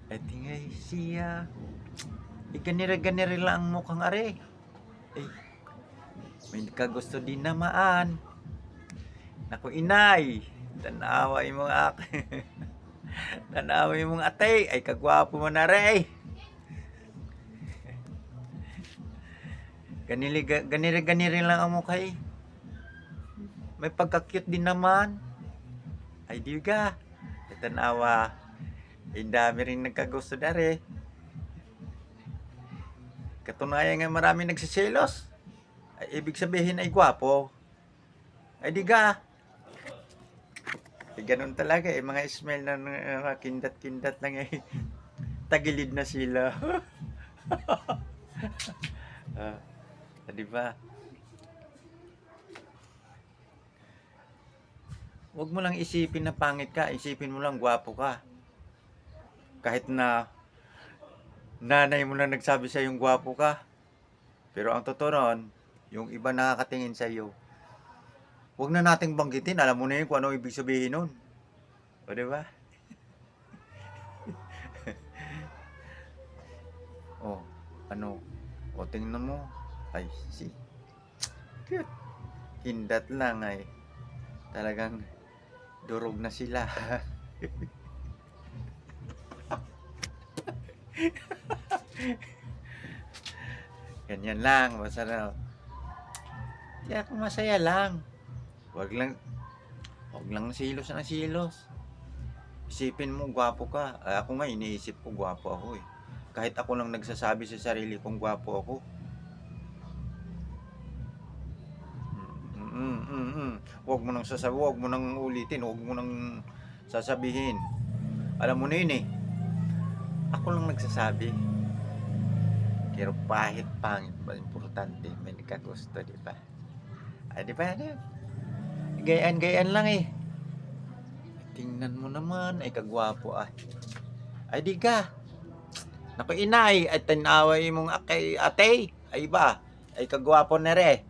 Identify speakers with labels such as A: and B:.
A: Ay tingay siya. Ganira-ganira lang ang mukhang are. Ay, may kagusto din namaan. Naku inay, tanawa yung mga tanawa yung mga atay. Ay kagwapo mo na re. Ganira-ganira lang ang mukha eh. May pagka-cute din naman. Ay di ka. Tanawa. Ay dami rin nagkagusto na re. Katunayan nga marami nagsiselos. Ay ibig sabihin ay gwapo. Ay di ka. Ay ganun talaga eh. Mga smell na kindat-kindat lang eh. Tagilid na sila. Di ba? Huwag mo lang isipin na pangit ka, isipin mo lang gwapo ka. Kahit na nanay mo lang nagsabi sa yung gwapo ka. Pero ang totoo nun, yung iba nakakatingin sa iyo. Huwag na nating banggitin, alam mo na yun kung ano ibig sabihin nun. O di ba? Oh, ano? O tingnan mo. Ay, si cute. Kindat lang ay. Talagang durog na sila. Ganyan lang, masarap. Kaya ako masaya lang. Wag lang silos na silos. Isipin mo, gwapo ka. Ako nga, iniisip ko, gwapo ako eh. Kahit ako lang nagsasabi sa sarili kong gwapo ako. Huwag mo nang sasabi, huwag mo nang ulitin, huwag mo nang sasabihin. Alam mo na yun eh. Ako lang nagsasabi. Pero pahit pangit ba importante, may nagkagusto, di ba? Ay, di ba? Gayaan-gayaan lang eh. Tingnan mo naman, ay kagwapo ah. Ay di ka. Naku inay, ay tinaway mong akay ate. Ay ba? Ay kagwapo na re.